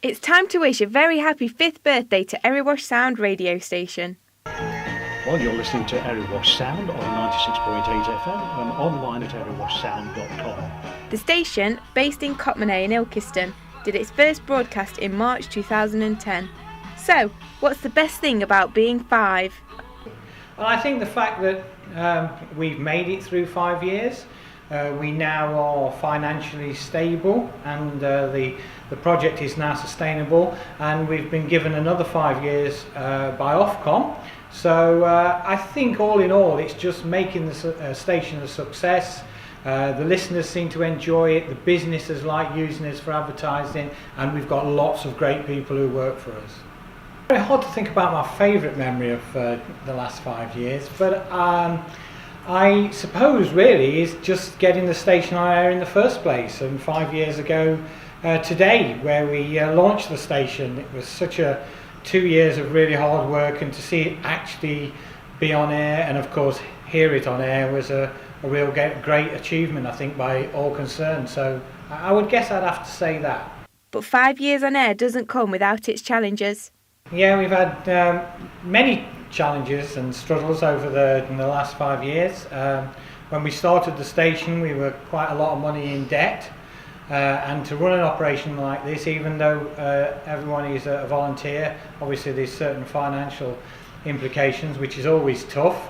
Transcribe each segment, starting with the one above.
It's time to wish a very happy 5th birthday to Erewash Sound radio station. Well, you're listening to Erewash Sound on 96.8 FM and online at erewashsound.com. The station, based in Cotmanhay in Ilkeston, did its first broadcast in March 2010. So, what's the best thing about being 5? Well, I think the fact that we've made it through 5 years. We now are financially stable, and the project is now sustainable, and we've been given another 5 years by Ofcom. So I think all in all it's just making the station a success. The listeners seem to enjoy it, the businesses like using us for advertising, and we've got lots of great people who work for us. Very hard to think about my favourite memory of the last 5 years, but I suppose really is just getting the station on air in the first place. And 5 years ago today, where we launched the station, it was such a 2 years of really hard work, and to see it actually be on air and of course hear it on air was a real great achievement, I think, by all concerned. So I would guess I'd have to say that. But 5 years on air doesn't come without its challenges. Yeah, we've had many challenges and struggles over in the last 5 years. When we started the station, we were quite a lot of money in debt, and to run an operation like this, even though everyone is a volunteer, obviously there's certain financial implications, which is always tough.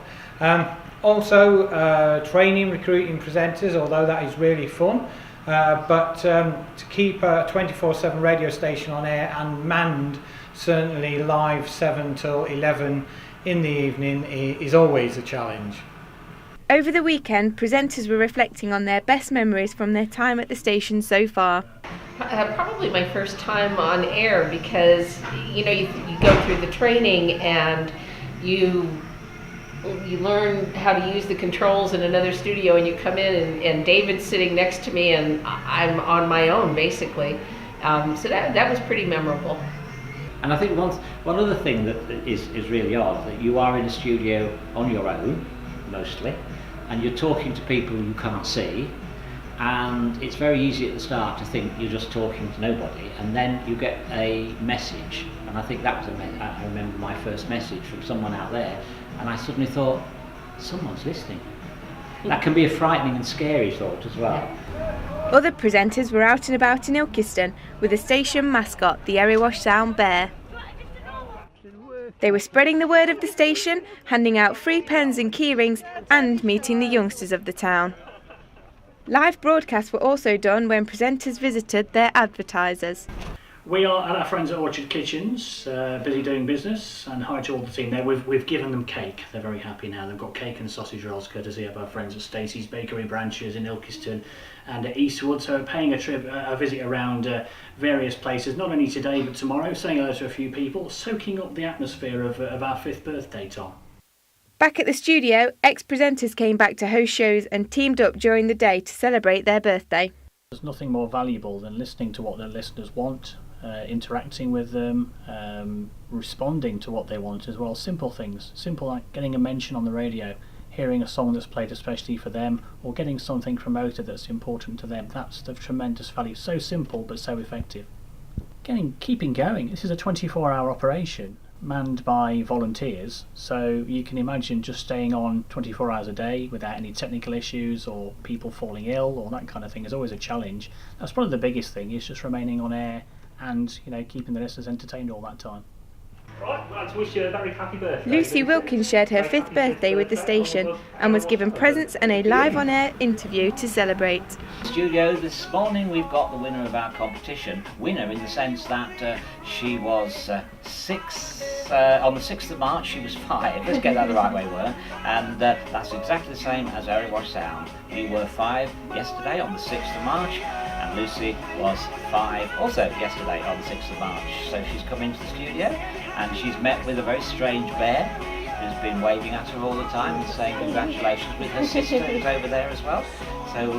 Also training, recruiting presenters, although that is really fun, but to keep a 24/7 radio station on air and manned, certainly live 7 till 11 in the evening, is always a challenge. Over the weekend, presenters were reflecting on their best memories from their time at the station so far. Probably my first time on air, because you go through the training and you learn how to use the controls in another studio, and you come in and David's sitting next to me and I'm on my own basically. So that was pretty memorable. And I think one other thing that is really odd, that you are in a studio on your own mostly, and you're talking to people you can't see, and it's very easy at the start to think you're just talking to nobody, and then you get a message, and I think that was I remember my first message from someone out there, and I suddenly thought, someone's listening. That can be a frightening and scary thought as well. Other presenters were out and about in Ilkeston with the station mascot, the Erewash Sound bear. They were spreading the word of the station, handing out free pens and keyrings, and meeting the youngsters of the town. Live broadcasts were also done when presenters visited their advertisers. We are at our friends at Orchard Kitchens, busy doing business, and hi to all the team there. We've given them cake. They're very happy now. They've got cake and sausage rolls courtesy of our friends at Stacey's Bakery branches in Ilkeston and at Eastwood. So paying a visit around various places, not only today but tomorrow, saying hello to a few people, soaking up the atmosphere of our 5th birthday, Tom. Back at the studio, ex-presenters came back to host shows and teamed up during the day to celebrate their birthday. There's nothing more valuable than listening to what their listeners want, interacting with them, responding to what they want as well. Simple things, simple like getting a mention on the radio, hearing a song that's played especially for them, or getting something promoted that's important to them. That's the tremendous value. So simple but so effective. Keeping going. This is a 24-hour operation manned by volunteers, so you can imagine just staying on 24 hours a day without any technical issues or people falling ill or that kind of thing is always a challenge. That's probably the biggest thing, is just remaining on air and keeping the listeners entertained all that time. Right, I'd like to wish you a very happy birthday. Lucy Wilkins shared her 5th birthday with the station and was given presents and a live on-air interview to celebrate. Studio this morning we've got the winner of our competition. Winner in the sense that she was 6 on the 6th of March. She was 5. Let's get that the right way, Wern. And that's exactly the same as Erewash Sound. We were 5 yesterday on the 6th of March, and Lucy was 5 also yesterday on the 6th of March. So she's come into the studio and she's met with a very strange bear who's been waving at her all the time and saying congratulations, with her sister who's over there as well. So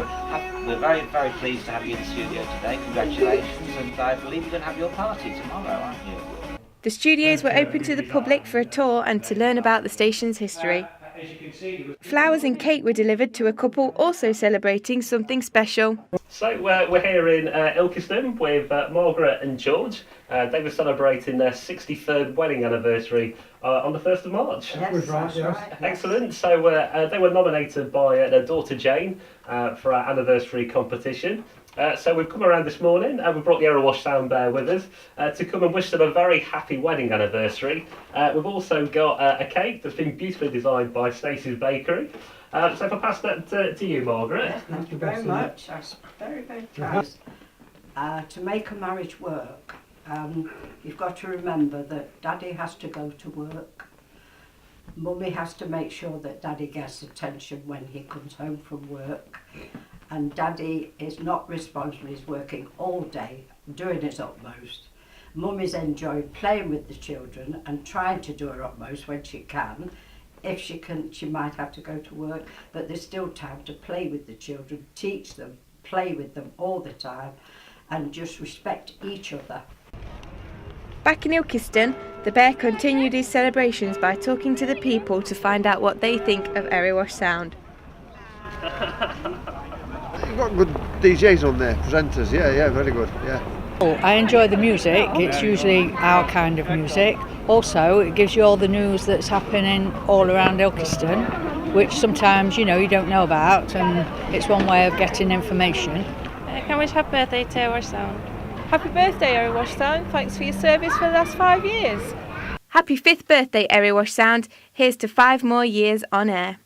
we're very, very pleased to have you in the studio today. Congratulations, and I believe you're going to have your party tomorrow, aren't you? The studios were open to the public for a tour and to learn about the station's history. Flowers and cake were delivered to a couple also celebrating something special. So we're here in Ilkeston with Margaret and George. They were celebrating their 63rd wedding anniversary on the 1st of March. Yes, that's right. Excellent. So they were nominated by their daughter Jane for our anniversary competition. So we've come around this morning and we've brought the Erewash Sound Bear with us to come and wish them a very happy wedding anniversary. We've also got a cake that's been beautifully designed by Stacey's Bakery. So if I pass that to you, Margaret. Yes, thank you very much. That's very, very kind. To make a marriage work, you've got to remember that Daddy has to go to work. Mummy has to make sure that Daddy gets attention when he comes home from work. And Daddy is not responsible, he's working all day, doing his utmost. Mummy's enjoying playing with the children and trying to do her utmost when she can. If she can, she might have to go to work, but there's still time to play with the children, teach them, play with them all the time, and just respect each other. Back in Ilkeston, the bear continued his celebrations by talking to the people to find out what they think of Erewash Sound. You've got good DJs on there, presenters, yeah, very good, yeah. Oh, I enjoy the music, it's usually our kind of music. Also, it gives you all the news that's happening all around Ilkeston, which sometimes, you don't know about, and it's one way of getting information. Can we wish happy birthday to Erewash Sound? Happy birthday, Erewash Sound. Thanks for your service for the last 5 years. Happy 5th birthday, Erewash Sound. Here's to 5 more years on air.